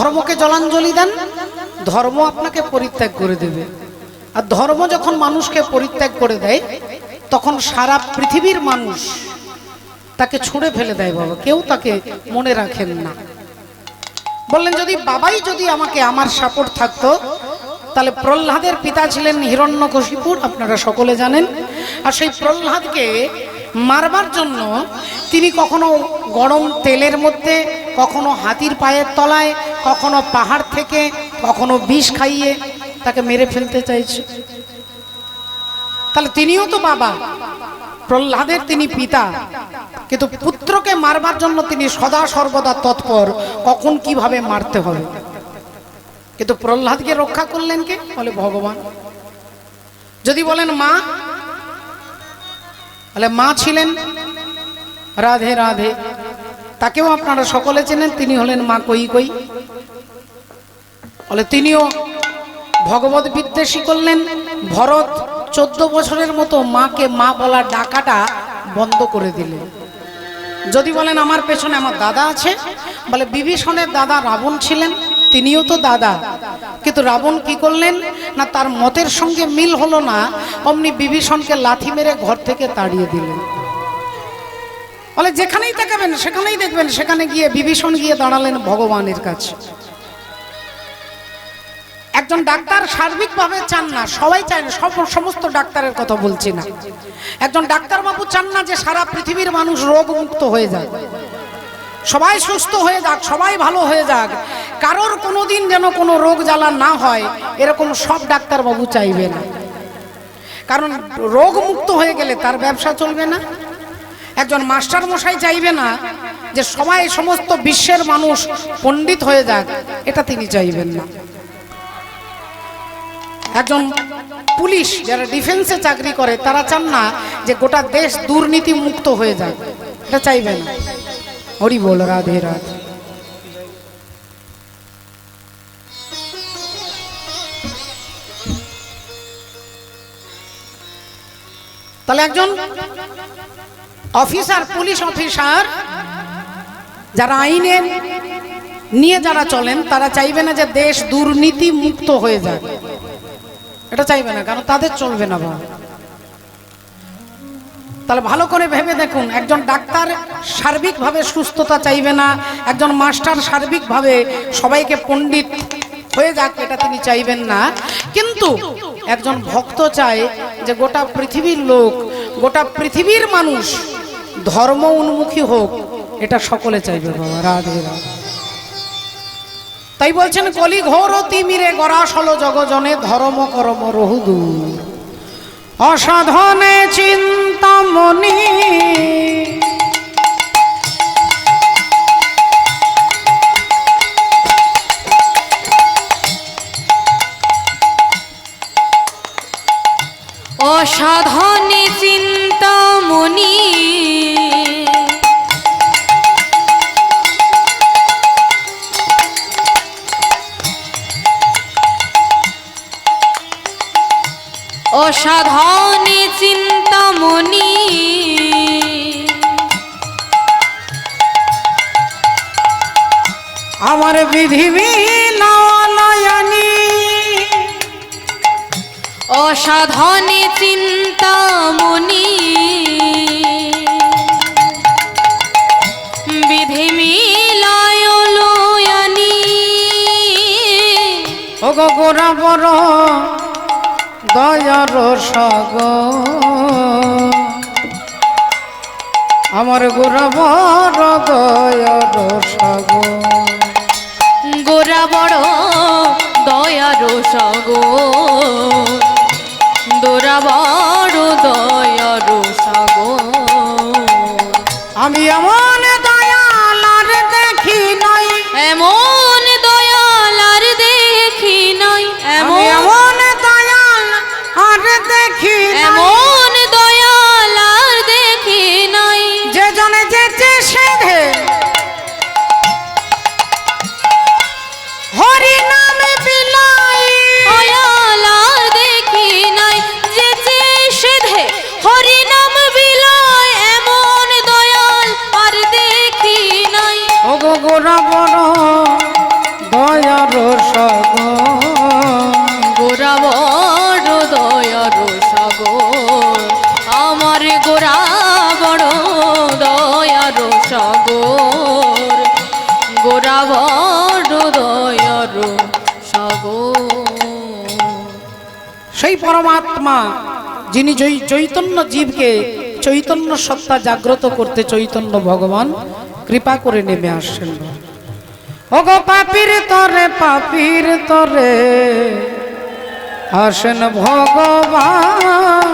ধর্মকে জলাঞ্জলি দেন, ধর্ম আপনাকে পরিত্যাগ করে দেবে। আর ধর্ম যখন মানুষকে পরিত্যাগ করে দেয় তখন সারা পৃথিবীর মানুষ তাকে ছুঁড়ে ফেলে দেয় বাবা, কেউ তাকে মনে রাখেন না। বললেন যদি বাবাই যদি আমাকে আমার সাপোর্ট থাকতো তাহলে প্রহ্লাদের পিতা ছিলেন হিরণ্যকশিপুর, আপনারা সকলে জানেন। আর সেই প্রহ্লাদকে মারবার জন্য তিনি কখনো গরম তেলের মধ্যে, কখনো হাতির পায়ের তলায়, কখনো পাহাড় থেকে, কখনো বিষ খাইয়ে তাকে মেরে ফেলতে চাইছে। তাহলে তিনিও তো বাবা, প্রহ্লাদের তিনি পিতা, কিন্তু পুত্রকে মারবার জন্য তিনি সদা সর্বদা তৎপর, কখন কিভাবে মারতে হবে। কিন্তু প্রহ্লাদকে রক্ষা করলেন কে? বলে ভগবান। যদি বলেন মা, তাহলে মা ছিলেন রাধে রাধে, তাকেও আপনারা সকলে চেনেন, তিনি হলেন মা কৈকেয়ী। বলে তিনিও ভগবত বিদ্যে শিখলেন। ভরত 14 বছরের মতো মাকে মা বলা ডাকাটা বন্ধ করে দিলেন। যদি বলেন আমার পেছনে আমার দাদা আছে, বলে বিভীষণের দাদা রাবণ ছিলেন, তিনিও তো দাদা। কিন্তু রাবণ কি করলেন না, তার মতের সঙ্গে মিল হলো না, অমনি বিভীষণকে লাথি মেরে ঘর থেকে তাড়িয়ে দিলেন। বলে যেখানেই তাকাবেন সেখানেই দেখবেন সেখানে গিয়ে বিভীষণ গিয়ে দাঁড়ালেন ভগবানের কাছে। একজন ডাক্তার সার্বিকভাবে চান না, সবাই চায় না, সমস্ত ডাক্তারের কথা বলছি না, একজন ডাক্তার বাবু চান না যে সারা পৃথিবীর মানুষ রোগ মুক্ত হয়ে যায়, সবাই সুস্থ হয়ে যাক, সবাই ভালো হয়ে যাক, কারোর কোনোদিন যেন কোনো রোগ জ্বালা না হয়, এরকম সব ডাক্তার বাবু চাইবে না। কারণ রোগ মুক্ত হয়ে গেলে তার ব্যবসা চলবে না। একজন মাস্টার মশাই চাইবে না যে সবাই সমস্ত বিশ্বের মানুষ পণ্ডিত হয়ে যাক, এটা তিনি চাইবেন না। একজন পুলিশ যারা ডিফেন্সে চাকরি করে তারা চান না যে গোটা দেশ দুর্নীতি মুক্ত হয়ে যাক, এটা চাইবে না। হরি বল, রাধে রাধে। তাহলে একজন অফিসার, পুলিশ অফিসার যারা আইনে নিয়ে যারা চলেন তারা চাইবে না যে দেশ দুর্নীতি মুক্ত হয়ে যায়, এটা চাইবে না, কারণ তাদের চলবে না বাবা। তাহলে ভালো করে ভেবে দেখুন, একজন ডাক্তার সার্বিকভাবে সুস্থতা চাইবে না, একজন মাস্টার সার্বিকভাবে সবাইকে পণ্ডিত হয়ে যাক, এটা তিনি চাইবেন না। কিন্তু একজন ভক্ত চায় যে গোটা পৃথিবীর লোক, গোটা পৃথিবীর মানুষ ধর্ম উন্মুখী হোক, এটা সকলে চাইবে বাবা, রাধে রাধে। তাই বলছেন কলি ঘোর তিমিরে গরাসল জগজনে ধর্ম করম রহুদূর অসাধনে চিন্তামণি অসাধনে চিন্তামণি অসাধনে চিন্তামণি আমার বিধিবি নয়নি অসাধনে চিন্তামণি বিধি মিলায় লয়ানি ও গো গোরা বড় দয়ার সাগর, আমার গোরা বড় দয়ার সাগর, গোরা বড় দয়ার সাগর, গোরা বড় দয়ার সাগর। আমি এমন দয়াল আর দেখি নাই, এমন দয়াল আর দেখি নাই, আমি এমন দয়াল আর দেখি নাই, এমন দয়াল আর দেখি নাই, যে জনে যেচে সেধে সেই পরমাত্মা যিনি চৈতন্য জীবকে চৈতন্য সত্তা জাগ্রত করতে চৈতন্য ভগবান কৃপা করে নেমে আসছেন। ওগো পাপীর তরে আসেন ভগবান।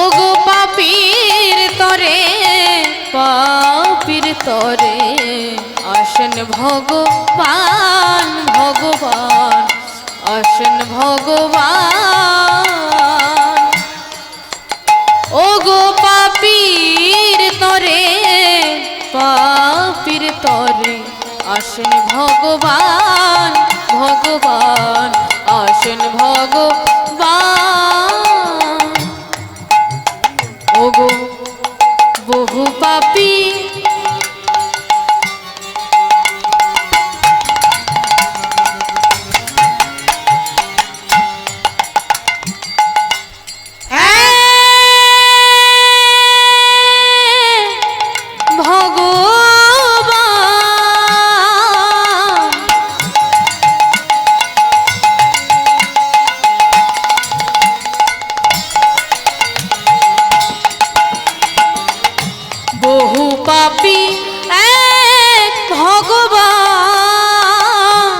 ওগো পাপীর তরে আসেন ভগবান, ভগবান আসেন ভগবান। ওগো পাপীর তরে আসেন ভগবান, ভগবান আসেন ভগবান। ওগো বহু পাপী বহু পাপী এক ভগবান।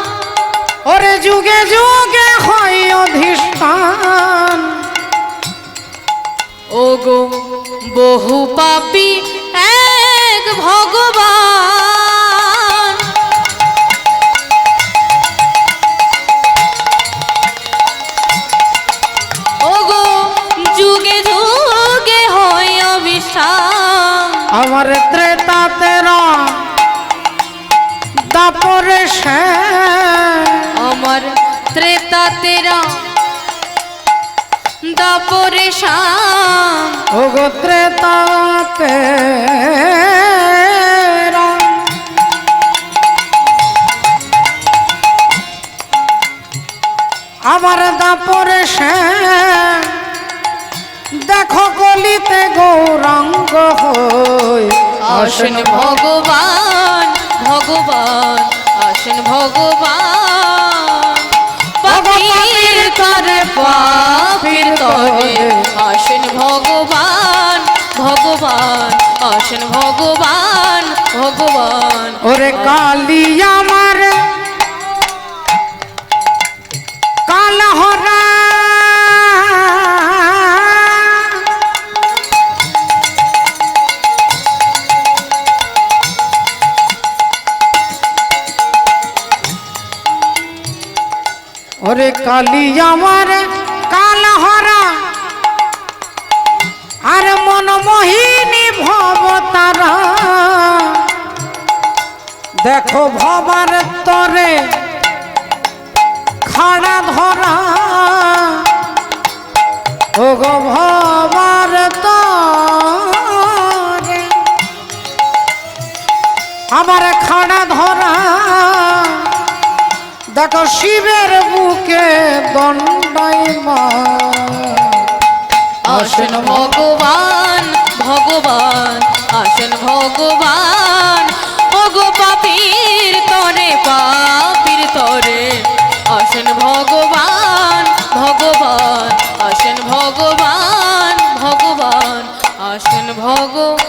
ওরে যুগে যুগে হয় অধিষ্ঠান। ওগো বহু পাপী এক ভগবান। ওগো যুগে যুগে হয় অভিশাপ। আমার ত্রেতা তেরা দাপরে আমার ত্রেতা তেরা দাপরে শাম। ওগো ত্রেতা তেরা আমার দাপরে দেখো গলিতে গৌরাঙ্গ হই আসেন ভগবান, ভগবান আসেন ভগবান। পাপীর তরে আসেন ভগবান, ভগবান আসেন ভগবান, ভগবান। ওরে কালী আমার কালহরা ওরে কালী আমার কালহরা আর মনমোহিনী ভবতারা দেখো ভবার তরে খাড়া ধরা। ওগো ভবার তরে আমার খাড়া ধরা দেখো শিবের বুকে দণ্ডায়মা। আসেন ভগবান, ভগবান আসেন ভগবান। ওগো পাপীর তরে আসেন ভগবান, ভগবান আসেন ভগবান, ভগবান আসেন ভগবান।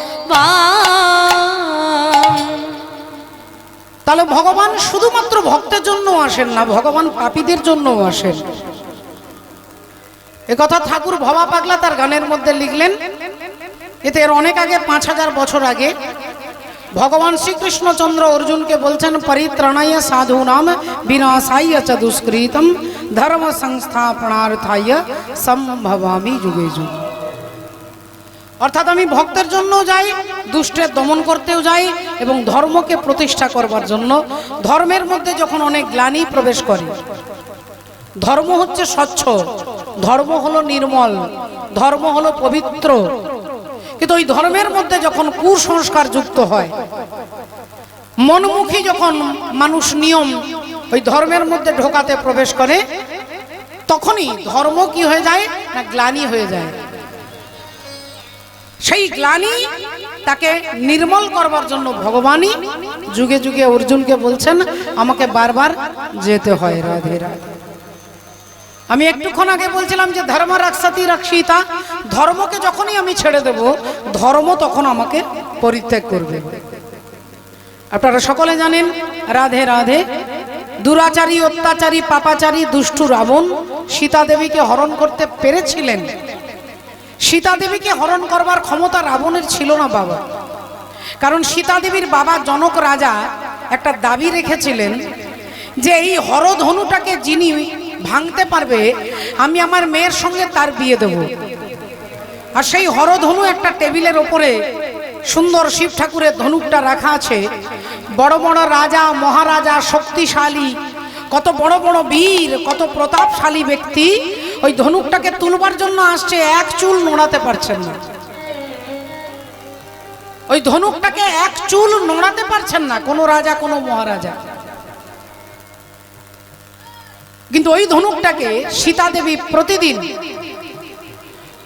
তাহলে ভগবান শুধুমাত্র ভক্তের জন্য আসেন না, ভগবান পাপীদের জন্য আসেন। একথা ঠাকুর ভবা পাগলা তার গানের মধ্যে লিখলেন। এতে এর অনেক আগে 5000 বছর আগে ভগবান শ্রীকৃষ্ণচন্দ্র অর্জুনকে বলছেন, পরিত্রাণায় সাধূনাম বিনাশায় চ দুষ্কৃতম ধর্ম সংস্থাপনার্থায় সম্ভবামি যুগে যুগে। অর্থাৎ আমি ভক্তের জন্য যাই, দুষ্টের দমন করতেও যাই এবং ধর্মকে প্রতিষ্ঠা করবার জন্য। ধর্মের মধ্যে যখন অনেক গ্লানি প্রবেশ করে, ধর্ম হচ্ছে স্বচ্ছ, ধর্ম হলো নির্মল, ধর্ম হলো পবিত্র, কিন্তু ওই ধর্মের মধ্যে যখন কুসংস্কার যুক্ত হয়, মনমুখী যখন মানুষ নিয়ম ওই ধর্মের মধ্যে ঢোকাতে প্রবেশ করে, তখনই ধর্ম কি হয়ে যায় না গ্লানি হয়ে যায়। সেই গ্লানি তাকে নির্মল করবার জন্য ভগবানই যুগে যুগে অর্জুনকে বলছেন, আমাকে বারবার যেতে হয় রাধে রাধে। আমি একটুক্ষণ আগে বলছিলাম যে ধর্ম রক্ষাতি রক্ষিতা, ধর্মকে যখনই আমি ছেড়ে দেব ধর্ম তখন আমাকে পরিত্যাগ করবে। আপনারা সকলে জানেন, রাধে রাধে, দুরাচারী, অত্যাচারী, পাপাচারী, দুষ্টু রাবণ সীতা দেবীকে হরণ করতে পেরেছিলেন। সীতা দেবীকে হরণ করবার ক্ষমতা রাবণের ছিল না বাবা, কারণ সীতা দেবীর বাবা জনক রাজা একটা দাবি রেখেছিলেন যে এই হরধনুটাকে যিনি ভাঙতে পারবে আমি আমার মেয়ের সঙ্গে তার বিয়ে দেব। আর সেই হরধনু একটা টেবিলের ওপরে সুন্দর শিব ঠাকুরের ধনুকটা রাখা আছে। বড় বড় রাজা মহারাজা, শক্তিশালী, কত বড় বড় বীর, কত প্রতাপশালী ব্যক্তি ওই ধনুকটাকে তুলবার জন্য আসছে, এক চুল নড়াতে পারছেন না। ওই ধনুকটাকে এক চুল নড়াতে পারছেন না কোনো রাজা, কোনো মহারাজা। কিন্তু ওই ধনুকটাকে সীতা দেবী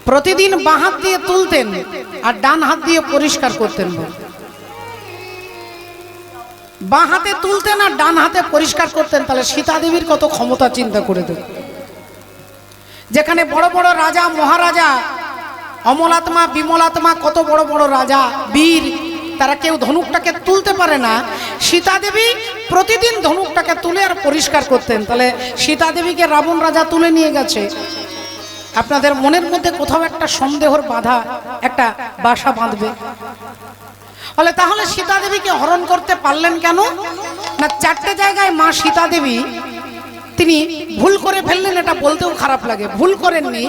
প্রতিদিন বাঁ হাত দিয়ে তুলতেন আর ডান হাত দিয়ে পরিষ্কার করতেন। বাঁ হাতে তুলতেন আর ডান হাতে পরিষ্কার করতেন, তাহলে সীতা দেবীর কত ক্ষমতা চিন্তা করে দেন। যেখানে বড় বড় রাজা মহারাজা, অমলাত্মা বিমলাত্মা, কত বড় বড় রাজা বীর, তারা কেউ ধনুকটাকে তুলতে পারে না, সীতা দেবী প্রতিদিন ধনুকটাকে তুলে আর পরিষ্কার করতেন। তাহলে সীতা দেবীকে রাবণ রাজা তুলে নিয়ে গেছে, আপনাদের মনের মধ্যে কোথাও একটা সন্দেহর বাধা, একটা বাসা বাঁধবে। বলে তাহলে সীতা দেবীকে হরণ করতে পারলেন কেন না? চারটে জায়গায় মা সীতা দেবী তিনি ভুল করে ফেললেন, এটা বলতেও খারাপ লাগে, ভুল করেননি।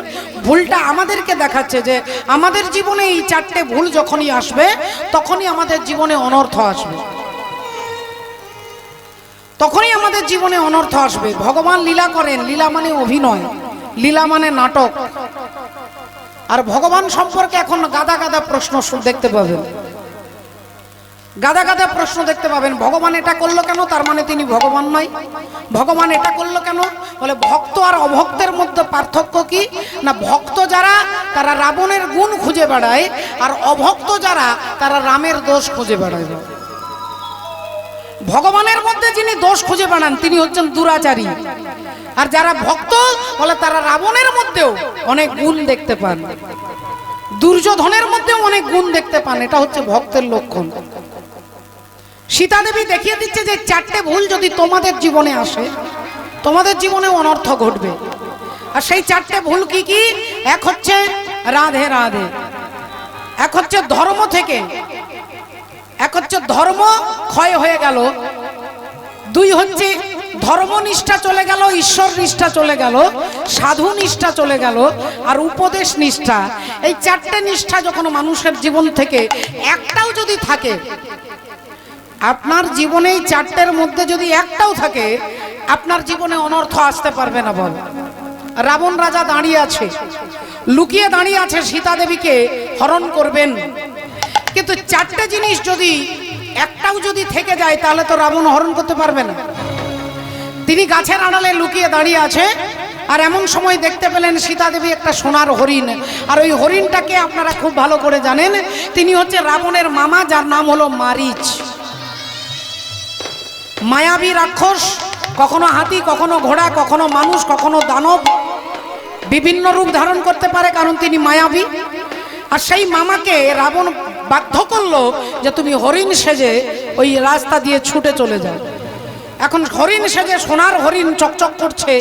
ভুলটা আমাদেরকে দেখাচ্ছে যে আমাদের জীবনে এই চারটে ভুল যখনই আসবে তখনই আমাদের জীবনে অনর্থ আসবে, তখনই আমাদের জীবনে অনর্থ আসবে। ভগবান লীলা করেন, লীলা মানে অভিনয়, লীলা মানে নাটক। আর ভগবান সম্পর্কে এখন গাদা গাদা প্রশ্ন দেখতে পাবেন, গাদা গাদা প্রশ্ন দেখতে পাবেন। ভগবান এটা করলো কেন, তার মানে তিনি ভগবান নয়। ভগবান এটা করলো কেন, বলে ভক্ত আর অভক্তের মধ্যে পার্থক্য কি না? ভক্ত যারা তারা রাবণের গুণ খুঁজে বেড়ায়, আর অভক্ত যারা তারা রামের দোষ খুঁজে বেড়ায়। ভগবানের মধ্যে যিনি দোষ খুঁজে বেড়ান তিনি হচ্ছেন দুরাচারী, আর যারা ভক্ত বলে তারা রাবণের মধ্যেও অনেক গুণ দেখতে পান, দুর্যোধনের মধ্যেও অনেক গুণ দেখতে পান। এটা হচ্ছে ভক্তের লক্ষণ। সীতা দেবী দেখিয়ে দিচ্ছে যে চারটে ভুল যদি তোমাদের জীবনে আসে তোমাদের জীবনে অনর্থ ঘটবে। আর সেই চারটে ভুল কি কি? এক হচ্ছে রাধে রাধে, এক হচ্ছে ধর্ম থেকে, এক হচ্ছে ধর্ম ক্ষয় হয়ে গেল, দুই হচ্ছে ধর্ম নিষ্ঠা চলে গেল, ঈশ্বর নিষ্ঠা চলে গেল, সাধু নিষ্ঠা চলে গেল, আর উপদেশ নিষ্ঠা। এই চারটে নিষ্ঠা যখন মানুষের জীবন থেকে একটাও যদি থাকে, আপনার জীবনে এই চারটের মধ্যে যদি একটাও থাকে, আপনার জীবনে অনর্থ আসতে পারবে না। বল, রাবণ রাজা দাঁড়িয়ে আছে, লুকিয়ে দাঁড়িয়ে আছে, সীতা দেবীকে হরণ করবেন, কিন্তু চারটে জিনিস যদি একটাও যদি থেকে যায় তাহলে তো রাবণ হরণ করতে পারবে না। তিনি গাছের আড়ালে লুকিয়ে দাঁড়িয়ে আছে, আর এমন সময় দেখতে পেলেন সীতা দেবী একটা সোনার হরিণ। আর ওই হরিণটাকে আপনারা খুব ভালো করে জানেন, তিনি হচ্ছে রাবণের মামা, যার নাম হলো মারীচ। মায়াবী রাক্ষস, কখনো হাতি, কখনো ঘোড়া, কখনো মানুষ, কখনো দানব, বিভিন্ন রূপ ধারণ করতে পারে, কারণ তিনি মায়াবী। আর সেই মামাকে রাবণ বাধ্য করলো যে তুমি হরিণ সেজে ওই রাস্তা দিয়ে ছুটে চলে যাও। এখন হরিণ সেজে, সোনার হরিণ চকচক করছে,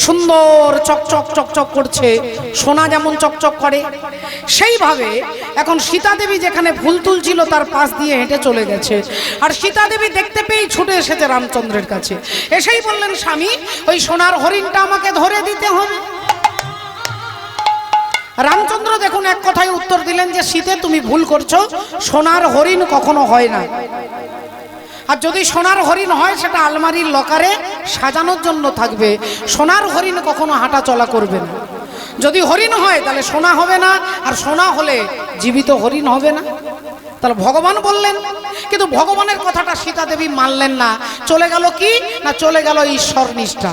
সুন্দর চকচক চকচক করছে, সোনা যেমন চকচক করে সেইভাবে এখন সীতা দেবী যেখানে ফুল তুলছিল তার পাশ দিয়ে হেঁটে চলে গেছে। আর সীতা দেবী দেখতে পেয়েই ছুটে এসেছে রামচন্দ্রের কাছে, এসেই বললেন, স্বামী ওই সোনার হরিণটা আমাকে ধরে দিতে হবে। রামচন্দ্র দেখুন এক কথায় উত্তর দিলেন যে সীতে তুমি ভুল করছো, সোনার হরিণ কখনো হয় না। আর যদি সোনার হরিণ হয় সেটা আলমারির লকারে সাজানোর জন্য থাকবে, সোনার হরিণ কখনো হাঁটা চলা করবে না। যদি হরিণ হয় তাহলে সোনা হবে না, আর সোনা হলে জীবিত হরিণ হবে না। তাহলে ভগবান বললেন, কিন্তু ভগবানের কথাটা সীতা দেবী মানলেন না। চলে গেল কি না, চলে গেল ঈশ্বর নিষ্ঠা।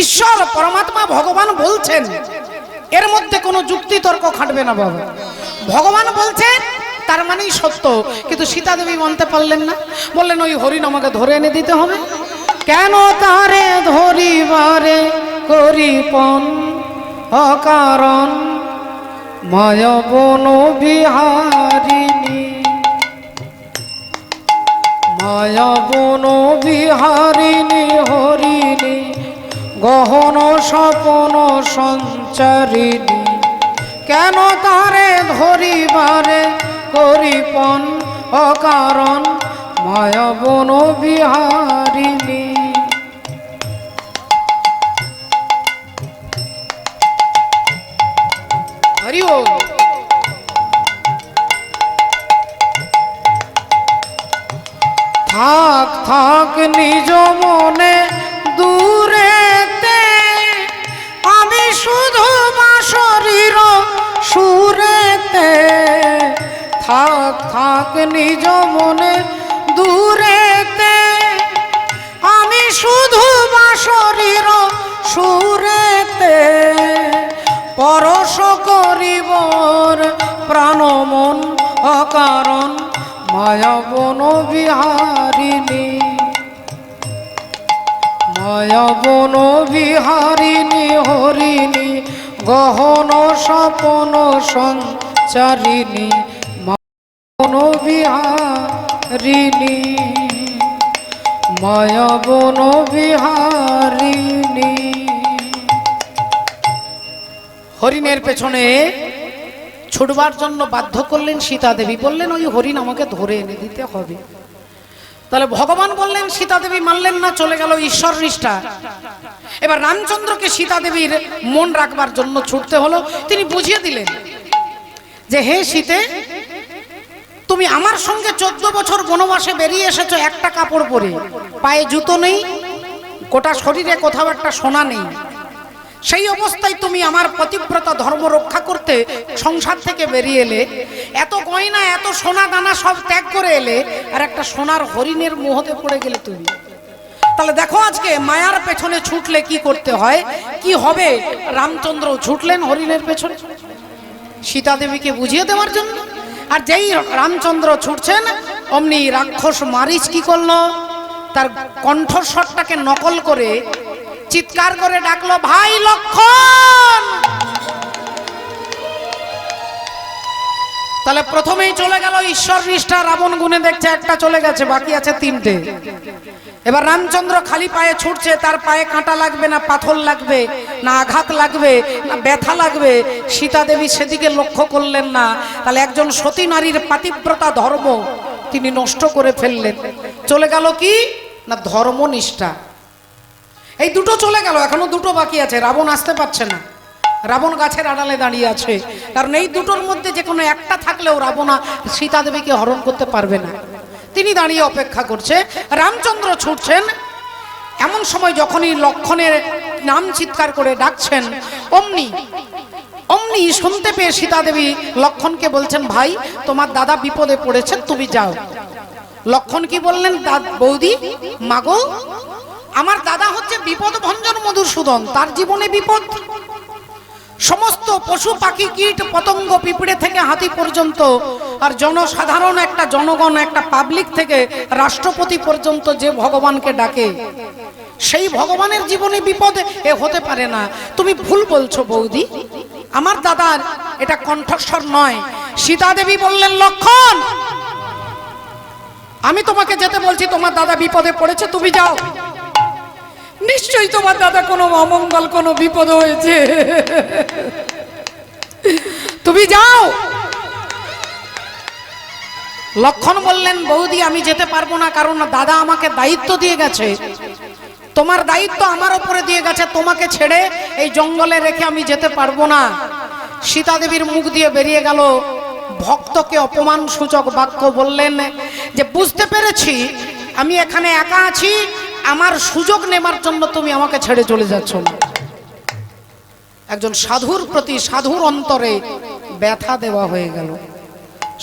ঈশ্বর পরমাত্মা ভগবান বলছেন, এর মধ্যে কোনো যুক্তি তর্ক খাটবে না বাবা। ভগবান বলছেন তার মানেই সত্য, কিন্তু সীতা দেবী মানতে পারলেন না, বললেন ওই হরিণ আমাকে ধরে এনে দিতে হবে। কেন তারে ধরিবারে করিপন অকারণ মায়াবন বিহারিণী মায়াবন বিহারিণী হরিণী গহন স্বপন সঞ্চারিণী কেন তারে ধরিবারে করিপন অকারণ মায়াবন বিহারিণী। হরি ওম। থাক থাক নিজ মনে দূরেতে আমি শুধু বাঁশরীর সুরেতে থাক থাক নিজ মনে দূরেতে আমি শুধু বাঁশরীর সুরেতে পরশ করিবর প্রাণমন অকারণ মায়াবন বিহারিণী মায়াবন বিহারিণী হরিণী গহন স্বপন সঞ্চারিণী মায়াবন বিহারিণী মায়াবন বিহারিণী। হরিণের পেছনে ছুটবার জন্য বাধ্য করলেন সীতা দেবী, বললেন ওই হরিণ আমাকে ধরে এনে দিতে হবে। তাহলে ভগবান বললেন, সীতা দেবী মানলেন না, চলে গেল ঈশ্বর নিষ্ঠা। এবার রামচন্দ্রকে সীতা দেবীর মন রাখবার জন্য ছুটতে হলো। তিনি বুঝিয়ে দিলেন যে হে সীতে, তুমি আমার সঙ্গে 14 বছর বনবাসে বেরিয়ে এসেছো একটা কাপড় পরে, পায়ে জুতো নেই, গোটা শরীরে কোথাও একটা সোনা নেই। সেই অবস্থায় তুমি আমার পতিব্রতা ধর্ম রক্ষা করতে সংসার থেকে বেরিয়ে এলে, এত গয়না এত সোনা দানা সব ত্যাগ করে এলে, আর একটা সোনার হরিণের মোহতে পড়ে গেলে তুমি। তাহলে দেখো আজকে মায়ার পেছনে ছুটলে কি করতে হয়, কি হবে। রামচন্দ্র ছুটলেন হরিণের পেছনে সীতা দেবীকে বুঝিয়ে দেওয়ার জন্য। আর যেই রামচন্দ্র ছুটছেন, অমনি রাক্ষস মারিচ কি করলো, তার কণ্ঠস্বরটাকে নকল করে চিৎকার করে ডাকলো, ভাই লক্ষণ। তাহলে প্রথমেই চলে গেল ঈশ্বর নিষ্ঠা। রাবণ গুনে দেখছে একটা চলে গেছে, বাকি আছে 3টে। এবার রামচন্দ্র খালি পায়ে ছুটছে, তার পায়ে কাঁটা লাগবে না পাথর লাগবে না আঘাত লাগবে না ব্যথা লাগবে, সীতা দেবী সেদিকে লক্ষ্য করলেন না। তাহলে একজন সতী নারীর পাতিব্রতা ধর্ম তিনি নষ্ট করে ফেললেন। চলে গেল কি না ধর্মনিষ্ঠা। এই দুটো চলে গেল, এখনো দুটো বাকি আছে। রাবণ আসতে পারছে না, রাবণ গাছের আড়ালে দাঁড়িয়ে আছে, কারণ এই দুটোর মধ্যে যে কোনো একটা থাকলেও রাবণ সীতা দেবীকে হরণ করতে পারবে না। তিনি দাঁড়িয়ে অপেক্ষা করছে, রামচন্দ্র ছুটছেন। এমন সময় যখনই লক্ষণের নাম চিৎকার করে ডাকছেন, অমনি অমনি শুনতে পেয়ে সীতা দেবী লক্ষণকে বলছেন, ভাই তোমার দাদা বিপদে পড়েছেন, তুমি যাও। লক্ষণ কি বললেন, বৌদি মাগো, আমার দাদা হচ্ছে বিপদ ভঞ্জন মধুসূদন, তার জীবনে বিপদ। সমস্ত পশু পাখি কীট পতঙ্গ পিঁপড়ে থেকে হাতি পর্যন্ত, আর জনসাধারণ একটা জনগণ একটা পাবলিক থেকে রাষ্ট্রপতি পর্যন্ত যে ভগবানকে ডাকে, সেই ভগবানের জীবনে বিপদ এ হতে পারে না। তুমি ভুল বলছো বৌদি, আমার দাদার এটা কণ্ঠস্বর নয়। সীতা দেবী বললেন, লক্ষণ আমি তোমাকে যেতে বলছি, তোমার দাদা বিপদে পড়েছে, তুমি যাও। নিশ্চয়ই তোমার দাদা কোনো অমঙ্গল কোনো বিপদ হয়েছে, তুমি যাও। লক্ষণ বললেন, বৌদি আমি যেতে পারবো না, কারণ দাদা আমাকে দায়িত্ব দিয়ে গেছে, তোমার দায়িত্ব আমার উপরে দিয়ে গেছে, তোমাকে ছেড়ে এই জঙ্গলে রেখে আমি যেতে পারবো না। সীতা দেবীর মুখ দিয়ে বেরিয়ে গেল ভক্তকে অপমান সূচক বাক্য, বললেন যে বুঝতে পেরেছি আমি এখানে একা আছি, আমার সুযোগ নেবার জন্য তুমি আমাকে ছেড়ে চলে যাচ্ছ না। একজন সাধুর প্রতি সাধুর অন্তরে ব্যথা দেওয়া হয়ে গেল,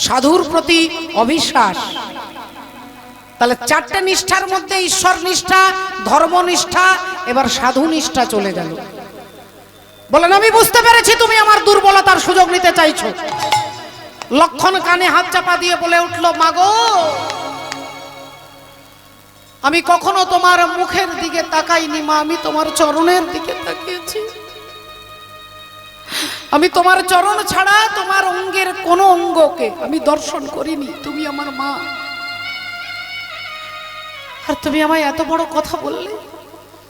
সাধুর প্রতি অবিশ্বাস। তাহলে 4টে নিষ্ঠার মধ্যে ঈশ্বর নিষ্ঠা, ধর্মনিষ্ঠা, এবার সাধু নিষ্ঠা চলে গেল। বলেন আমি বুঝতে পেরেছি তুমি আমার দুর্বলতার সুযোগ নিতে চাইছো। লক্ষণ কানে হাত চাপা দিয়ে বলে উঠল, মাগো আমি কখনো তোমার মুখের দিকে তাকাইনি মা, আমি তোমার চরণের দিকে তাকিয়েছি। আমি তোমার চরণ ছাড়া তোমার অঙ্গের কোন অঙ্গকে আমি দর্শন করিনি। তুমি আমার মা, আর তুমি আমায় এত বড় কথা বললে।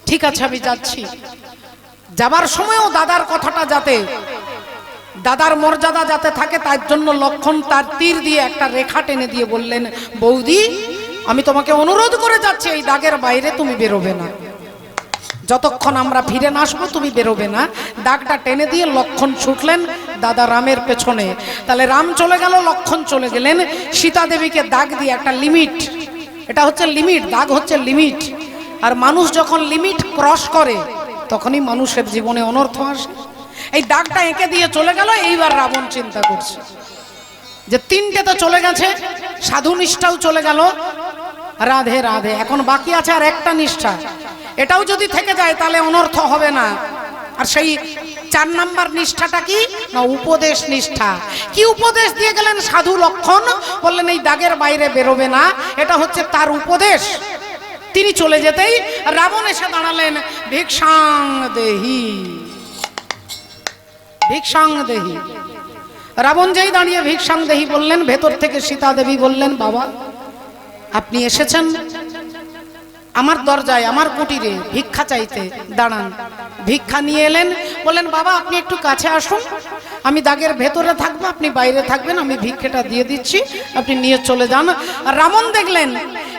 ঠিক আছে, আমি যাচ্ছি। যাবার সময়ও দাদার কথাটা যাতে, দাদার মর্যাদা যাতে থাকে, তার জন্য লক্ষণ তার তীর দিয়ে একটা রেখা টেনে দিয়ে বললেন, বৌদি আমি তোমাকে অনুরোধ করে যাচ্ছি, এই দাগের বাইরে তুমি বেরোবে না। যতক্ষণ আমরা ফিরে না আসবো তুমি বেরোবে না। দাগটা টেনে দিয়ে লক্ষণ ছুটলেন দাদা রামের পেছনে। তাহলে রাম চলে গেল, লক্ষণ চলে গেলেন। সীতা দেবীকে দাগ দিয়ে একটা লিমিট, এটা হচ্ছে লিমিট, দাগ হচ্ছে লিমিট। আর মানুষ যখন লিমিট ক্রস করে তখনই মানুষের জীবনে অনর্থ আসে। এই দাগটা এঁকে দিয়ে চলে গেল। এইবার রাবণ চিন্তা করছে যে তিনটে তো চলে গেছে, সাধু নিষ্ঠাও চলে গেল, রাধে রাধে, এখন বাকি আছে আর একটা নিষ্ঠা। এটাও যদি থেকে যায় তাহলে অনর্থ হবে না। আর সেই 4 নাম্বার নিষ্ঠাটা কি না, উপদেশ নিষ্ঠা। কি উপদেশ দিয়ে গেলেন সাধু লক্ষণ? বললেন এই দাগের বাইরে বেরোবে না, এটা হচ্ছে তার উপদেশ। তিনি চলে যেতেই রাবণ এসে দাঁড়ালেন, ভিক্ষাং দেহি, ভিক্ষাং দেহি। রাবণ যেই দাঁড়িয়ে ভিক্ষাং দেহি বললেন, ভেতর থেকে সীতা দেবী বললেন, বাবা আপনি এসেছেন আমার দরজায়, আমার কুটিরে ভিক্ষা চাইতে, দাঁড়ান। ভিক্ষা নিয়ে এলেন। বললেন, বাবা আপনি একটু কাছে আসুন, আমি দাগের ভেতরে থাকবো, আপনি বাইরে থাকবেন, আমি ভিক্ষাটা দিয়ে দিচ্ছি, আপনি নিয়ে চলে যান। আর রাবণ দেখলেন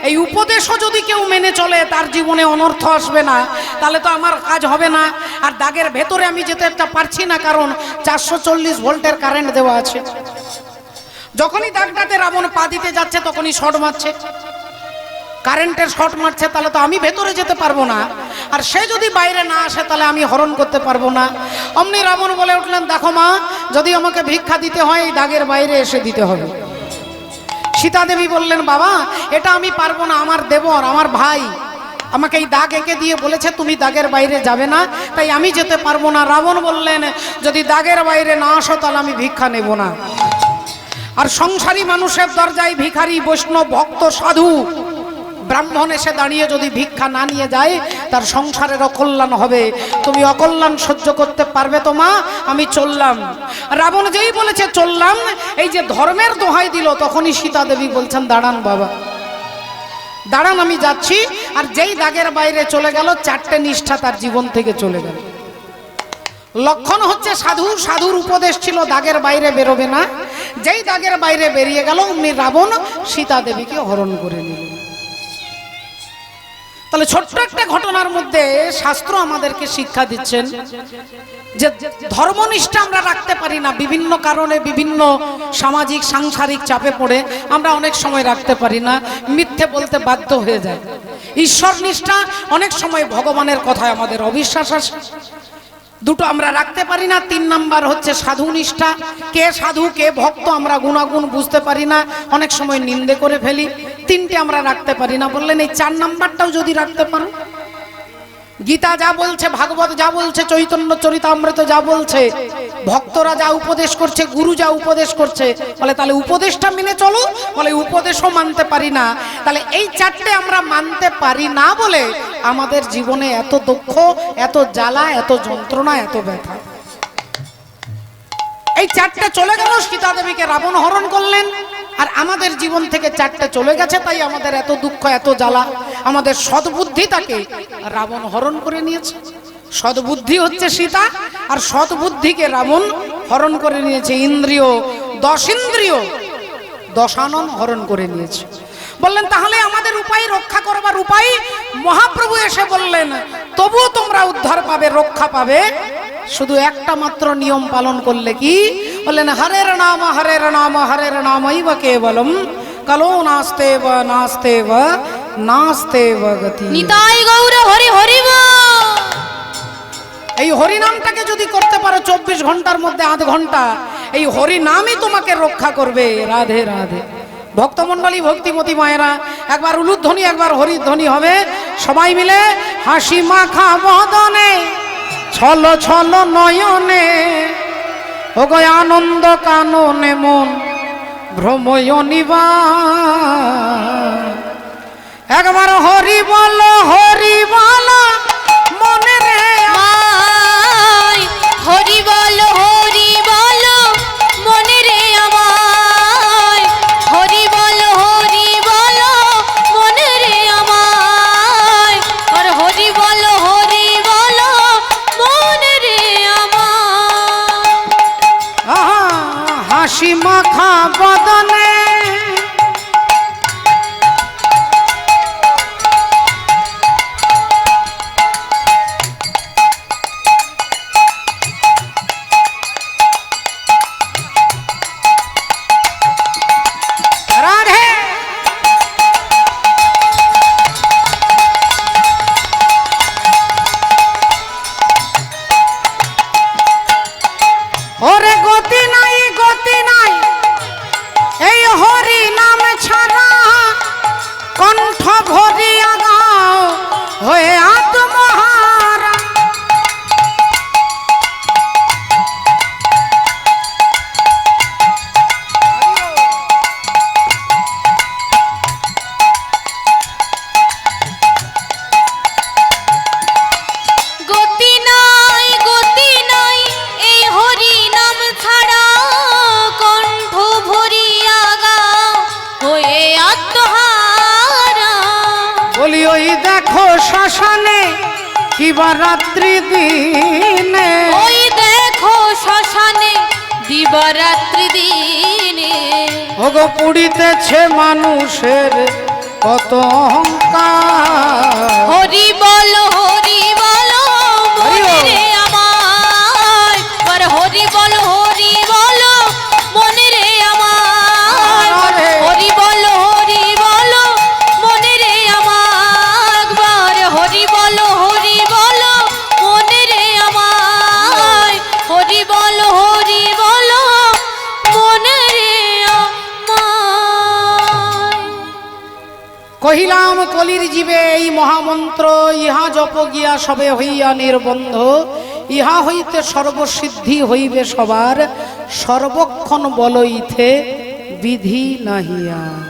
এই উপদেশও যদি কেউ মেনে চলে তার জীবনে অনর্থ আসবে না, তাহলে তো আমার কাজ হবে না। আর দাগের ভেতরে আমি যেতে পারছি না, কারণ 440 ভোল্টের কারেন্ট দেওয়া আছে। যখনই দাগটাতে রাবণ পা দিতে যাচ্ছে তখনই শর্ট মারছে, কারেন্টের শর্ট মারছে, তাহলে তো আমি ভেতরে যেতে পারবো না। আর সে যদি বাইরে না আসে তাহলে আমি হরণ করতে পারবো না। অমনি রাবণ বলে উঠলেন, দেখো মা, যদি আমাকে ভিক্ষা দিতে হয় এই দাগের বাইরে এসে দিতে হবে। সীতা দেবী বললেন, বাবা এটা আমি পারবো না, আমার দেবর, আমার ভাই আমাকে এই দাগ এঁকে দিয়ে বলেছে তুমি দাগের বাইরে যাবে না, তাই আমি যেতে পারবো না। রাবণ বললেন, যদি দাগের বাইরে না আসো তাহলে আমি ভিক্ষা নেব না। আর সংসারী মানুষের দরজায় ভিখারি, বৈষ্ণব, ভক্ত, সাধু, ব্রাহ্মণ এসে দাঁড়িয়ে যদি ভিক্ষা না নিয়ে যায় তার সংসারের অকল্যাণ হবে। তুমি অকল্যাণ সহ্য করতে পারবে তো মা? আমি চললাম। রাবণ যেই বলেছে চললাম, এই যে ধর্মের দোহাই দিল, তখনই সীতা দেবী বলছেন, দাঁড়ান বাবা দাঁড়ান, আমি যাচ্ছি। আর যেই দাগের বাইরে চলে গেল, 4টে নিষ্ঠা তার জীবন থেকে চলে গেল। লক্ষণ হচ্ছে সাধু, সাধুর উপদেশ ছিল দাগের বাইরে বেরোবে না। যেই দাগের বাইরে বেরিয়ে গেল অমনি রাবণ সীতা দেবীকে হরণ করে নিল। তাহলে ছোট্ট একটা ঘটনার মধ্যে শাস্ত্র আমাদেরকে শিক্ষা দিচ্ছেন যে ধর্মনিষ্ঠা আমরা রাখতে পারি না, বিভিন্ন কারণে, বিভিন্ন সামাজিক সাংসারিক চাপে পড়ে আমরা অনেক সময় রাখতে পারি না, মিথ্যে বলতে বাধ্য হয়ে যায়। ঈশ্বর নিষ্ঠা অনেক সময় ভগবানের কথায় আমাদের অবিশ্বাস আসে, দুটো আমরা রাখতে পারি না। 3 নাম্বার হচ্ছে সাধু নিষ্ঠা। কে সাধু কে ভক্ত আমরা গুণাগুণ বুঝতে পারি না, অনেক সময় নিন্দে করে ফেলি। 3টে আমরা রাখতে পারি না। বললেন এই 4 নাম্বারটাও যদি রাখতে পারো, গীতা যা বলছে, ভাগবত যা বলছে, চৈতন্য চরিতামৃত যা বলছে, ভক্তরা যা উপদেশ করছে, গুরু যা উপদেশ করছে, বলে তাহলে উপদেশটা মেনে চলো। বলে উপদেশও মানতে পারি না। তাহলে এই 4টে আমরা মানতে পারি না বলে আমাদের জীবনে এত দুঃখ, এত জ্বালা, এত যন্ত্রণা, এত ব্যথা। এই 4টে চলে গেল, সীতা দেবীকে রাবণ হরণ করলেন। আর আমাদের জীবন থেকে 4টে চলে গেছে, তাই আমাদের এত দুঃখ, এত জ্বালা। আমাদের সদ্বুদ্ধিটাকে রাবণ হরণ করে নিয়েছে। সদ্বুদ্ধি হচ্ছে সীতা, আর সদ্বুদ্ধিকে রাবণ হরণ করে নিয়েছে। ইন্দ্রিয়, 10 ইন্দ্রিয়, 10 আনন হরণ করে নিয়েছে। বললেন তাহলে আমাদের উপায়, রক্ষা করবার উপায়? মহাপ্রভু এসে বললেন, তবুও তোমরা উদ্ধার পাবে, রক্ষা পাবে, শুধু একটা মাত্র নিয়ম পালন করলে। কি? বললেন হরের নাম, হরের নাম, হরের নামৈব কেবলম, কালো নাস্তেব নাস্তেব নাস্তেব গতি। নিতাই গৌর হরি হরি বল। এই হরি নামটাকে যদি করতে পারো 24 ঘন্টার মধ্যে আধ ঘন্টা, এই হরি নামই তোমাকে রক্ষা করবে। রাধে রাধে। ভক্তমণ্ডলী, ভক্তিমতী মায়েরা, একবার উলুধ্বনি, একবার হরিধ্বনি হবে। সবাই মিলে হাসি মাখা বদনে, ছল ছল নয়নে, ও গো আনন্দ কাননে মন ভ্রময় নিবা। একবার হরি বল মনে রে মাই হরি বল মনে রে আমায় হরি বল মনে রে আমায় আর হরি বল মনে রে আমায় আহা, হাসি মাখা বদনে রাধে ওরে গতি নাই এই হরি নাম ছাড়া কণ্ঠ ভরিয়া গাও হয়ে আত্মহারা গতি নাই এই হরি নাম ছাড়া কণ্ঠ ভরিয়া গাও হয়ে আত্মহারা বলি ওই দেখো শ্মশানে কিবা রাত্রি দিনে ওই দেখো শ্মশানে দিবারাত্রি দিনে ওগো পুড়িতেছে মানুষের কত অহংকার হরি বল মনে রে আমায় আর হরি বল মনে রে আমায় হরি বল মনে রে আমায় একবার হরি বল মনে রে আমায় হরি বল মনে রে আমায় কহিলাম কলির জীবে এই মহামন্ত্র ইহা জপ গিয়া সবে হইয়া নির্বন্ধ ইহা হইতে সর্বসিদ্ধি হইবে সবার সর্বক্ষণ বলইতে বিধি নাহিয়ার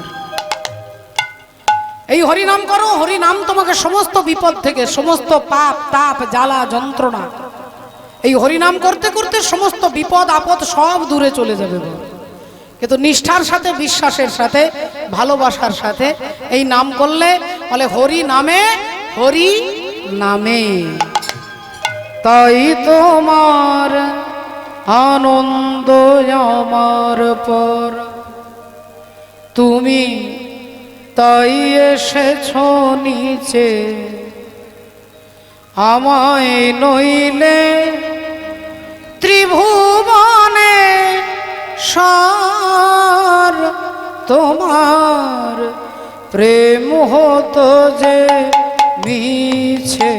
এই হরিনাম করো হরিনাম তোমাকে সমস্ত বিপদ থেকে সমস্ত পাপ তাপ জ্বালা যন্ত্রণা এই হরিনাম করতে করতে সমস্ত বিপদ আপদ সব দূরে চলে যাবে গো। কিন্তু নিষ্ঠার সাথে বিশ্বাসের সাথে ভালোবাসার সাথে এই নাম করলে বলে হরি নামে তাই তোমার আনন্দ আমার পর তুমি তাই এসেছ নিচে আমায় নইলে ত্রিভুবনে সার তোমার প্রেম হতো যে মিছে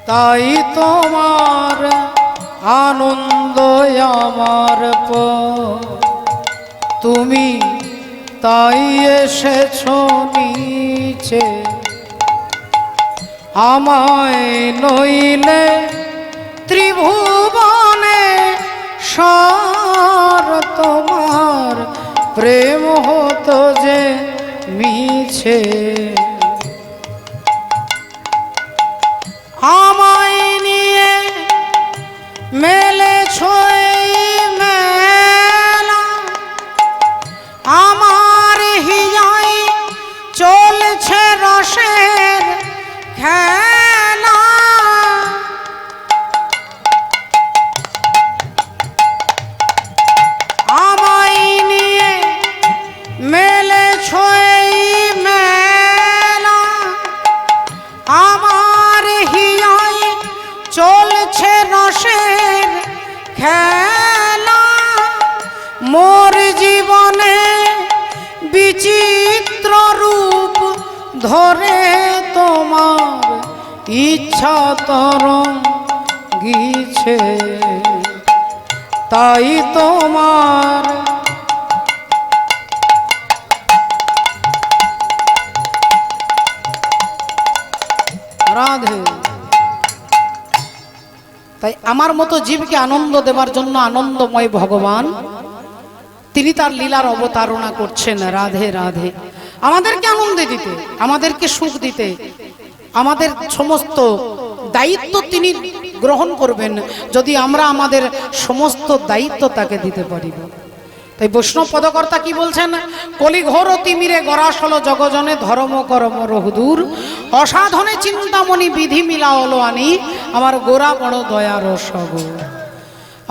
তাই তোমার আনন্দ আমার তুমি তাই এসেছ নিচে আমায় নইলে ত্রিভুবনে সার তোমার প্রেম হতো যে মিছে আমায় নিয়ে মেলেছ এই মেলা আমার হিয়ায় চলছে রসের খেলা আমায় নিয়ে মেলেছ এই মেলা আমার হিয়ায় চলছে রসের খেলা মোর জীবনে বিচিত্র রূপ ধরে তোমার ইচ্ছা তরঙ্গিছে তাই তোমার রাধে তাই আমার মতো জীবকে আনন্দ দেবার জন্য আনন্দময় ভগবান তিনি তার লীলার অবতারণা করছেন। রাধে রাধে। আমাদেরকে আনন্দ দিতে, আমাদেরকে সুখ দিতে, আমাদের সমস্ত দায়িত্ব তিনি গ্রহণ করবেন যদি আমরা আমাদের সমস্ত দায়িত্ব তাকে দিতে পারিব। তাই বৈষ্ণব পদকর্তা কি বলছেন? কলিঘোর তিমিরে গরাসল জগজনে ধর্ম করম রহুদূর, অসাধনে চিন্তামণি বিধি মিলা হলো আনি, আমার গোরা বড় দয়ার সগর,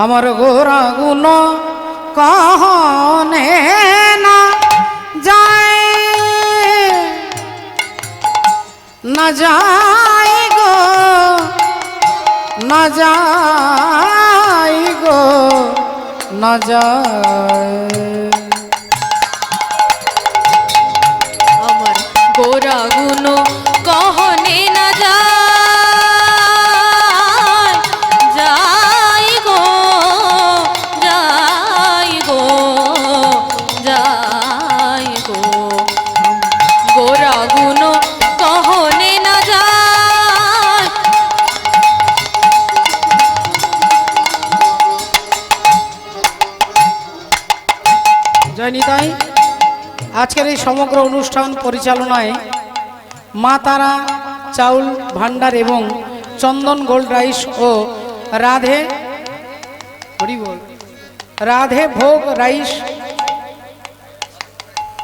আমার গোরা গুণ কহনে না যায়, না যাই গো, না যাই গো, না যায়। আমার গোরা গুণ কহনে না যায়, যাই গো, যাই গো, যাই গো, গোরা গুণ কহনে না যায়। জয় নিতাই। আজকের এই সমগ্র অনুষ্ঠান পরিচালনায় মা তারা চাউল ভান্ডার এবং চন্দন গোল্ড রাইস ও রাধে হরি বল রাধে ভোগ রাইস,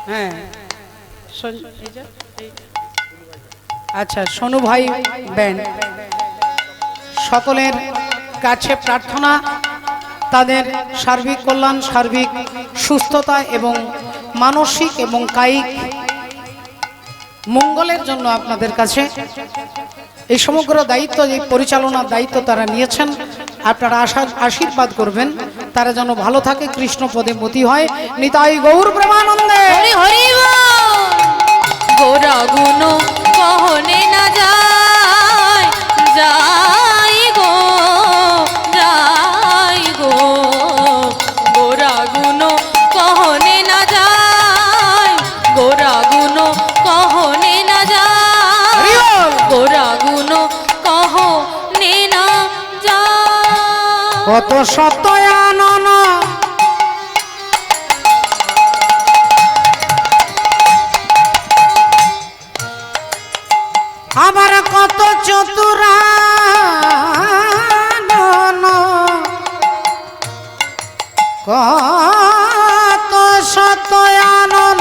হ্যাঁ আচ্ছা সোনু ভাই ব্যান্ড, সকলের কাছে প্রার্থনা তাদের সার্বিক কল্যাণ, সার্বিক সুস্থতা এবং মানসিক এবং কায়িক মঙ্গলের জন্য আপনাদের কাছে এই সমগ্র দায়িত্ব, এই পরিচালনার দায়িত্ব তারা নিয়েছেন। আপনারা আশীর্বাদ করবেন তারা যেন ভালো থাকে, কৃষ্ণ পদে মতি হয়। নিতাই গৌর প্রেমানন্দে। হরি হরি গোরা গুণ কহনে না যায়, যাই গো, যাই গো, গোরা গুণ কহনে না যায়, গোরা গুণ কহনে না যায়, গোরা গুণ কহনে না যায়। কত সত্যয়ানন আবার কত চতুরানন, কত সত্যয়ানন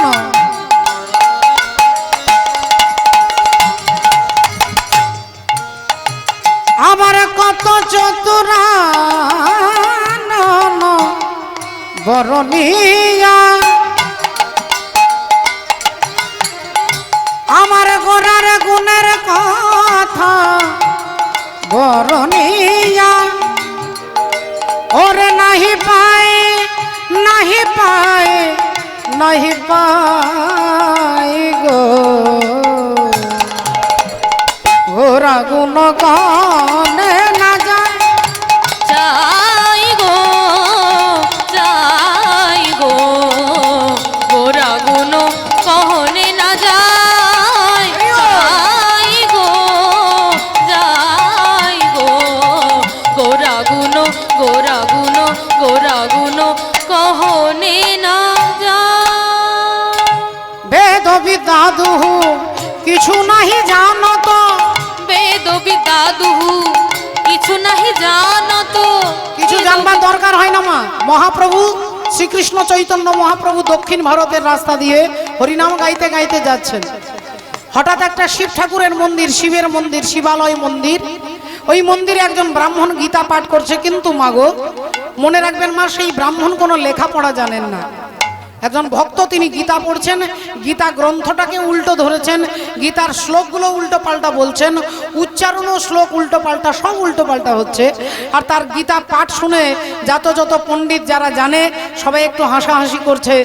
আবার কত চতুরানন বরণিয়া, আমার গোরার গুণের কথা বরণিয়া, ওরে নাহি পায়, নাহি পায়, নাহি পায় গো, গোরা গুণ গানে না যায়, যাই গো, যাই গো, গোরা গুণ কহনে না যায়, যাই গো, যাই গো, গোরা গুণ, গোরা গুণ, গোরা গুণ কহনে না যায়। বেদ বিদ্যা দুহু কিছু নাহি জানত, বেদ বিদ্যা দুহু কিছু নাহি জানত, কিছু জানবার দরকার হয় না মা। মহাপ্রভু শ্রীকৃষ্ণ চৈতন্য মহাপ্রভু দক্ষিণ ভারতের রাস্তা দিয়ে হরিনাম গাইতে গাইতে যাচ্ছেন। হঠাৎ একটা শিব ঠাকুরের মন্দির, শিবের মন্দির, শিবালয় মন্দির, ওই মন্দিরে একজন ব্রাহ্মণ গীতা পাঠ করছে। কিন্তু মাগো মনে রাখবেন মা, সেই ব্রাহ্মণ কোনো লেখাপড়া জানেন না। একজন ভক্ত, তিনি গীতা পড়ছেন, গীতা গ্রন্থটাকে উল্টো ধরেছেন, গীতার শ্লোকগুলো উল্টো পাল্টা বলছেন, উচ্চারণও শ্লোক উল্টো পাল্টা, সব উল্টো পাল্টা হচ্ছে। আর তার গীতা পাঠ শুনে যত যত পণ্ডিত যারা জানে সবাই একটু হাসাহাসি করছে,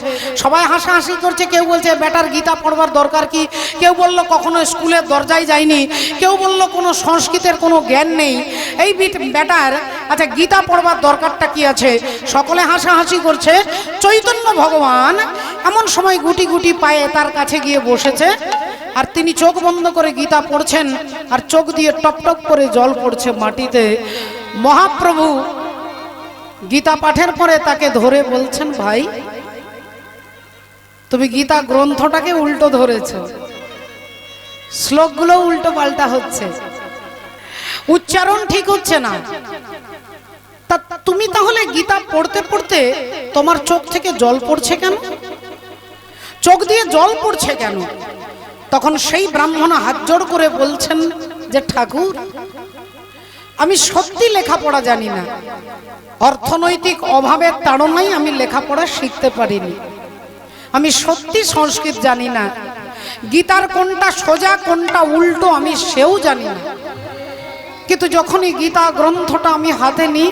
সবাই হাসাহাসি করছে। কেউ বলছে বেটার গীতা পড়বার দরকার কি, কেউ বলল কখনো স্কুলের দরজায় যায়নি, কেউ বলল কোনো সংস্কৃতের কোনো জ্ঞান নেই, এই বেটার আচ্ছা গীতা পড়বার দরকারটা কি আছে। সকলে হাসাহাসি করছে। চৈতন্য ভগবান এমন সময় গুটি গুটি পায়ে তার কাছে গিয়ে বসেছে, আর তিনি চোখ বন্ধ করে গীতা পড়ছেন, আর চোখ দিয়ে টপ টপ করে জল পড়ছে মাটিতে। মহাপ্রভু গীতা পাঠের পরে তাকে ধরে বলছেন, ভাই তুমি গীতা গ্রন্থটাকে উল্টো ধরেছ, শ্লোকগুলো উল্টো পাল্টা হচ্ছে, উচ্চারণ ঠিক হচ্ছে না। তা তুমি তাহলে গীতা পড়তে পড়তে তোমার চোখ থেকে জল পড়ছে কেন? চোখ দিয়ে জল পড়ছে কেন? তখন সেই ব্রাহ্মণ হাত জোড় করে বলছেন যে ঠাকুর, আমি সত্যি লেখাপড়া জানি না, অর্থনৈতিক অভাবের তাড়নায় আমি লেখাপড়া শিখতে পারিনি, আমি সত্যি সংস্কৃত জানি না, গীতার কোনটা সোজা কোনটা উল্টো আমি সেও জানি না। কিন্তু যখনই গীতা গ্রন্থটা আমি হাতে নিই,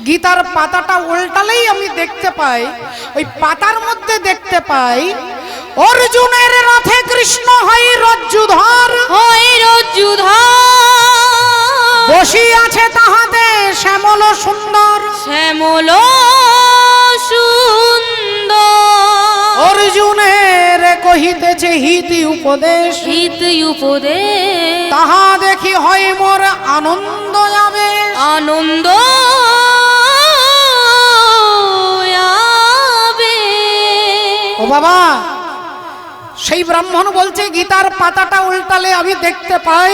গীতার পাতাটা উল্টালেই আমি দেখতে পাই, ওই পাতার মধ্যে দেখতে পাই অর্জুনের রথে কৃষ্ণ হয় রজ্জুধর, বসি আছে তাহাতে শ্যামল সুন্দর, শ্যামল সুন্দর। অর্জুনের কহিতেছে হিতি উপদেশ, হিত উপদেশ, তাহা দেখি হয় মোর আনন্দ যাবে, আনন্দ ও বাবা। সেই ব্রাহ্মণ বলছে গীতার পাতাটা উল্টালে আমি দেখতে পাই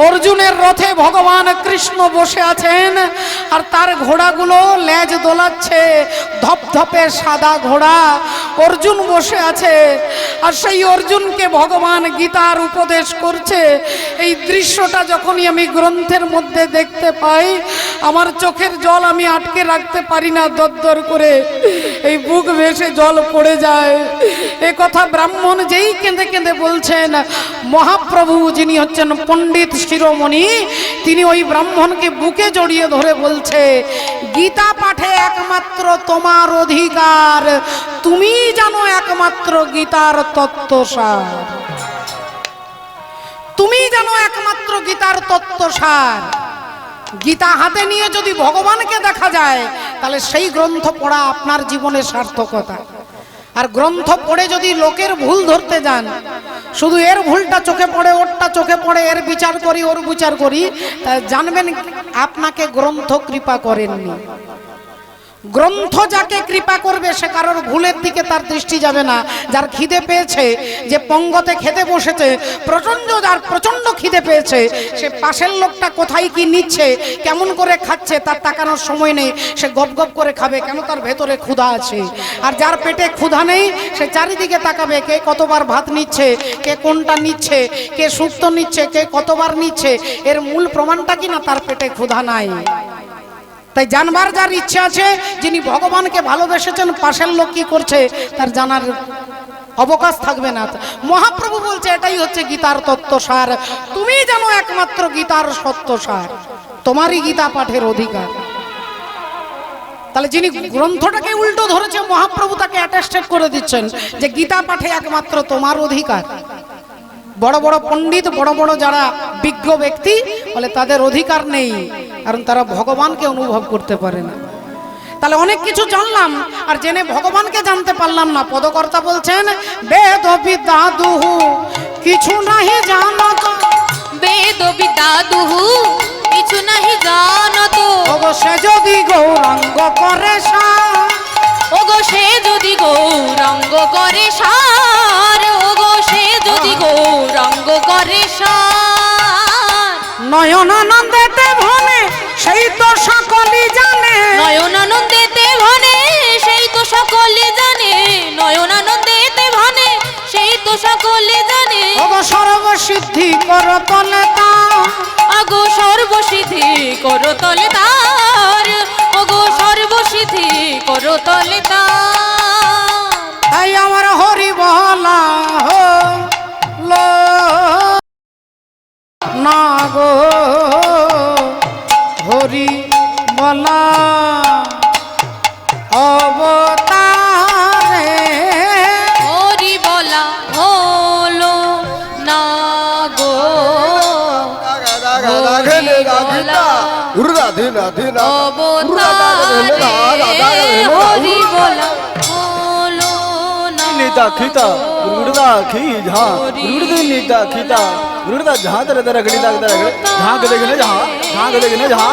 অর্জুনের রথে ভগবান কৃষ্ণ বসে আছেন, আর তার ঘোড়াগুলো লেজ দোলাচ্ছে, ধপধপে সাদা ঘোড়া, অর্জুন বসে আছে, আর সেই অর্জুনকে ভগবান গীতার উপদেশ করছে। এই দৃশ্যটা যখনই আমি গ্রন্থের মধ্যে দেখতে পাই, আমার চোখের জল আমি আটকে রাখতে পারি না, দরদর করে এই বুক ভেসে জল পড়ে যায়। এ কথা ব্রাহ্মণ যেই কেঁদে কেঁদে বলছেন, মহাপ্রভু যিনি হচ্ছেন পণ্ডিত শিরোমণি, তিনি ওই ব্রাহ্মণকে বুকে জড়িয়ে ধরে বলছে, গীতা পাঠে একমাত্র তোমার অধিকার, তুমি জানো একমাত্র গীতার তত্ত্বসার, তুমি জানো একমাত্র গীতার তত্ত্বসার। গীতা হাতে নিয়ে যদি ভগবানকে দেখা যায়, তাহলে সেই গ্রন্থ পড়া আপনার জীবনের সার্থকতা। আর গ্রন্থ পড়ে যদি লোকের ভুল ধরতে যান, শুধু এর ভুলটা চোখে পড়ে, ওরটা চোখে পড়ে, এর বিচার করি ওর বিচার করি, তা জানবেন আপনাকে গ্রন্থ কৃপা করেননি। গ্রন্থ যাকে কৃপা করবে সে কারোর ভুলের দিকে তার দৃষ্টি যাবে না। যার খিদে পেয়েছে, যে পঙ্গতে খেতে বসেছে, প্রচন্ড খিদে পেয়েছে, সে পাশের লোকটা কোথায় কি নিচ্ছে, কেমন করে খাচ্ছে, তার তাকানোর সময় নেই, সে গপ গপ করে খাবে, কেন তার ভেতরে ক্ষুধা আছে। আর যার পেটে ক্ষুধা নেই, সে চারিদিকে তাকাবে, কে কতবার ভাত নিচ্ছে, কে কোনটা নিচ্ছে, কে শুক্তো নিচ্ছে, কে কতবার নিচ্ছে, এর মূল প্রমাণটা কি না তার পেটে ক্ষুধা নাই। তাই জানবার যার ইচ্ছা আছে, যিনি ভগবানকে ভালোবেসেছেন, পাশের লোক কি করছে তার জানার অবকাশ থাকবে না। মহাপ্রভু বলছে এটাই হচ্ছে গীতার তত্ত্বসার, তুমি জানো একমাত্র গীতার সত্যসার, তোমারই গীতা পাঠের অধিকার। তাহলে যিনি গ্রন্থটাকে উল্টো ধরেছে, মহাপ্রভু তাকে অ্যাটেস্টেড করে দিচ্ছেন যে গীতা পাঠে একমাত্র তোমার অধিকার। বড় বড় পণ্ডিত, বড় বড় যারা বিজ্ঞ ব্যক্তি, বলে তাদের অধিকার নেই, কারণ তারা ভগবানকে অনুভব করতে পারে না। তাহলে অনেক কিছু জানলাম, আর জেনে ভগবানকে জানতে পারলাম না। পদকর্তা বলছেন, বেদ বিদ্যা দুহু কিছু নাহি জানত, বেদ বিদ্যা দুহু কিছু নাহি জানত, ওগো সে যদি গৌরাঙ্গ করে সার, ওগো সে যদি গৌরাঙ্গ করে সার, ওগো সে যদি গৌরাঙ্গ করে সার। নয়নানন্দেতে ভনে সেই তো সকলই জানে, নয়নানন্দেতে ভনে সেই তো সকলে জানে, নয়নানন্দেতে ভনে সেই তো সকলে জানে, ওগো সর্বসিদ্ধি কর তলে তার, আগো সর্বসিদ্ধি কর তলে তার, ওগো সর্বসিদ্ধি কর তলে তার। তাই আমার হরি বলা হলো না গো, হরি বলা অবতারে, হরি বলা হলো না গো, অবতারে হরি বলা হলো না नीता खीता गुरुदा खी झा गुरुद नीता खीता गुरुदा झा तर तर गड़ी दाग तर गड़ी झा गदे गने झा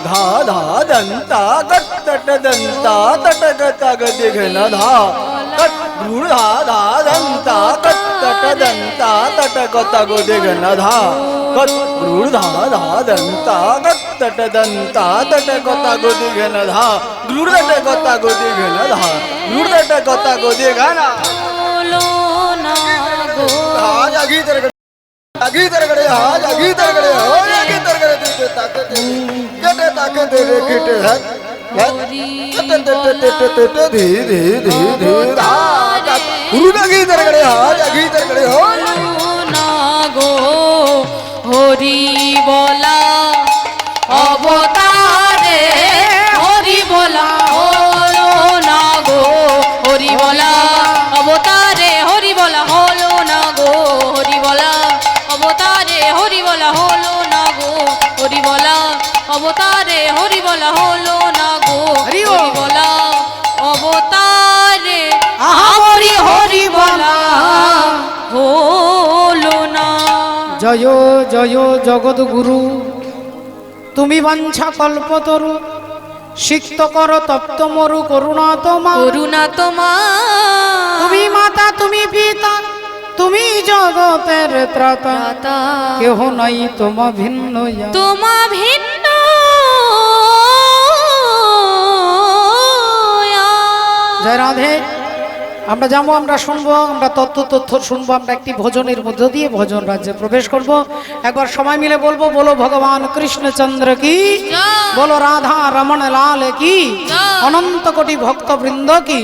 धा धा दंता कट तट दंता तट गता गदे गना धा कट गुरुड़ धा धा दंता कत तट दंता तट कत गो देगन धा कत गुरुड़ धा धा दंता कत तट दंता तट कत गो देगन धा गुरुड़ तट कत गो देगन धा गुरुड़ तट कत गो देगन बोलो ना गो आज आगी तरगड़े आगी तरगड़े आज आगी तरगड़े हो आगी तरगड़े दे ताकत केटे ताकत दे रे केटे है धी धी धी धी धा गुरुड़ आगी तरगड़े आज आगी तरगड़े हो ना गो হরি বলা অবতারে হরি বলা হলো না গো হরি বলা অবতারে হরি বলা হলো না গো হরি বলা অবতারে হরি বলা হলো না গো হরি বলা অবতারে হরি বলা হলো না গো হরি বলা অবতারে হরি হরি বলা হলো না। জয় জয় জগদ্গুরু তুমি বাঞ্ছা কল্পতরু সিক্ত কর তপ্ত মরু করুণা তোমা করুণা তোমা তুমি মাতা তুমি পিতা তুমি জগতের ত্রাতা কেহ নাই তোমা ভিন্ন তোমা ভিন্ন জয় রাধে। আমরা যাবো, আমরা শুনবো, আমরা তথ্য শুনবো, আমরা একটি ভজনের মধ্য দিয়ে ভজন রাজ্যে প্রবেশ করব। একবার সবাই মিলে বলবো, বলো ভগবান কৃষ্ণচন্দ্র কি, বলো রাধা রমণ লাল কি, অনন্ত কোটি ভক্ত বৃন্দ কি,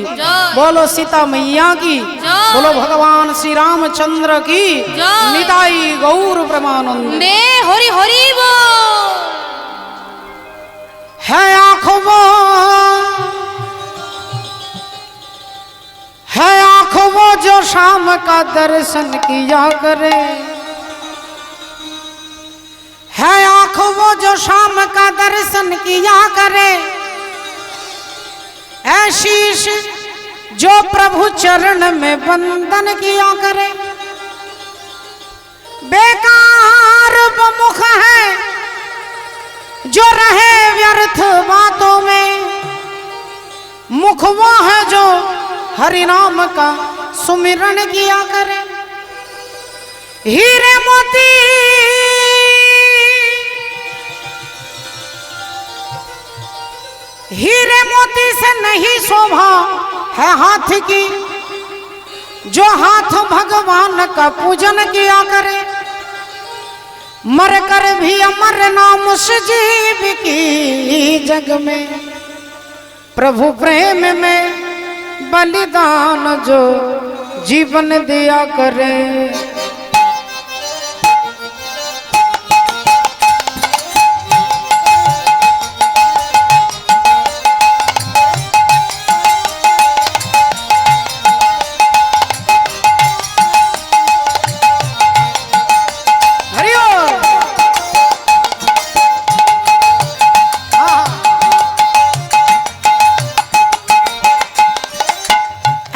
বলো সীতা मैया की, বলো ভগবান শ্রী রামচন্দ্র কি, নিতাই গৌর প্রেমানন্দ। হরি হরি বল। হ্যাঁ आँखों है आँखों वो जो शाम का दर्शन किया करे, है आँखों वो जो शाम का दर्शन किया करे, ऐशीष जो प्रभु चरण में बंदन किया करे। बेकार वो मुख है जो रहे व्यर्थ बातों में, मुख वो है जो हरि नाम का सुमिरन किया करे। हीरे मोती हीरे मोती से नहीं शोभा है हाथ की, जो हाथ भगवान का पूजन किया करे। मर कर भी अमर नाम सजीव की जग में, प्रभु प्रेम में बलिदान जो जीवन दिया करे।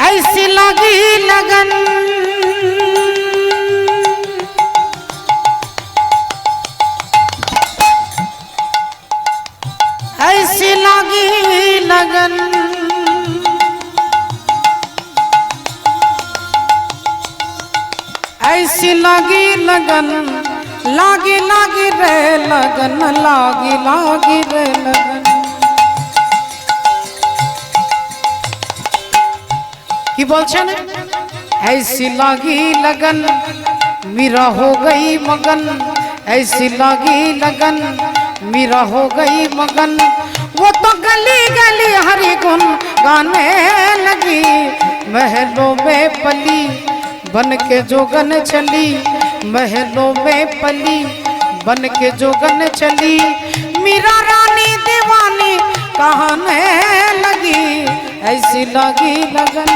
ऐसी लगी लगन, ऐसी लगी लगन, ऐसी लगी लगन, लागी लागी रे लगन, लागी लागी रे लगन। কি বলছেন? ऐसी लागी लगन मेरा हो गई मगन, ऐसी लागी लगन मेरा हो गई मगन। वो तो गली गली हरि गुण गाने लगी, महलों में पली बन के जोगन चली, महलों में पली बन के जोगन चली। मीरा रानी दीवानी कहने लगी, ऐसी लागी लगन।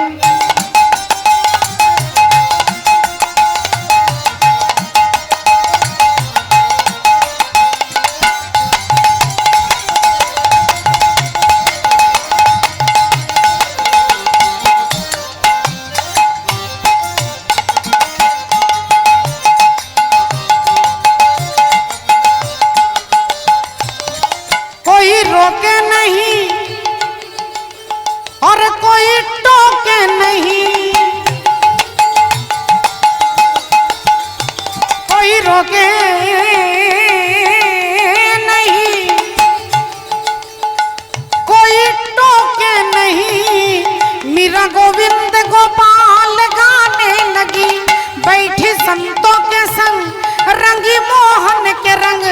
कोई रोके नहीं और कोई टोके बैठी संतों के संग रंगी मोहन के रंग,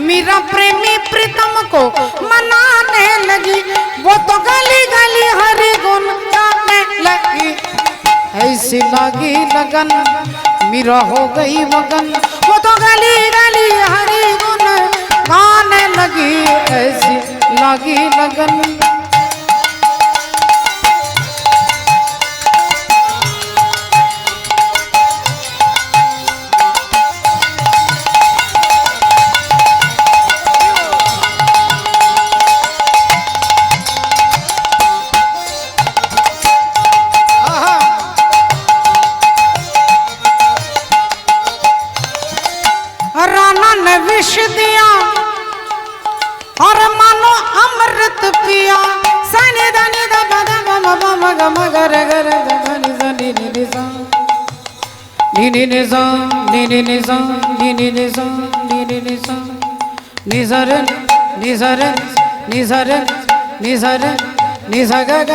मीरा प्रेमी प्रीतम को मनाने लगी। वो तो गली गली हरि गुण गाने लगी। ऐसी लगी लगन मीरा हो गई मगन, वो तो गली गली हरि गुण गाने लगी। ऐसी लगी लगन। राणा ने विष दिया और मानो अमृत पिया। सनी धनी द पद म म म ग म ग रे ग रे ग नि सा नि नि नि सा नि नि नि सा नि नि नि सा नि नि नि सा नि नि नि सा नि सा रे नि सा रे नि सा रे नि सा रे नि सा ग ग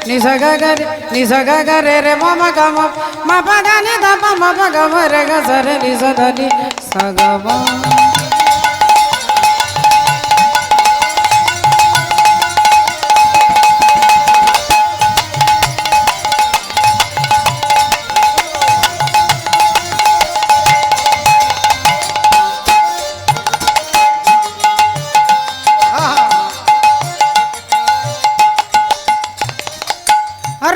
नि सा ग ग नि सा ग ग रे रे म म ग म प ग नि द प म प ग म रे ग सा रे नि सा ध नि सा ग म।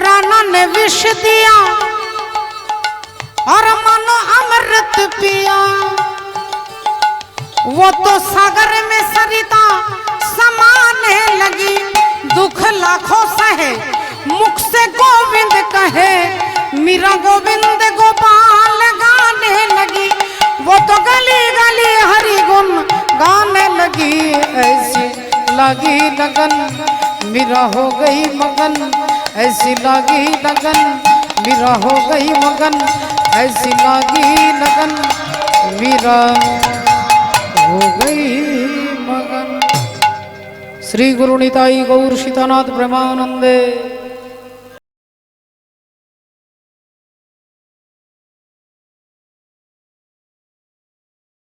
राणा ने विष दिया और मानो अमृत पिया। वो तो सागर में सरिता समाने लगी। दुख लाखों सहे मुख से गोविंद कहे, मीरा गोविंद गोपाल गाने लगी। वो तो गली गली हरि गुण गाने लगी। ऐसी लगी लगन मीरा हो गई मगन। ऐसी लगी लगन मीरा हो गई मगन। ऐसी लगी लगन मीरा हो गई मगन। श्री गुरु निताई गौर सीतानाथ प्रेमानंदे।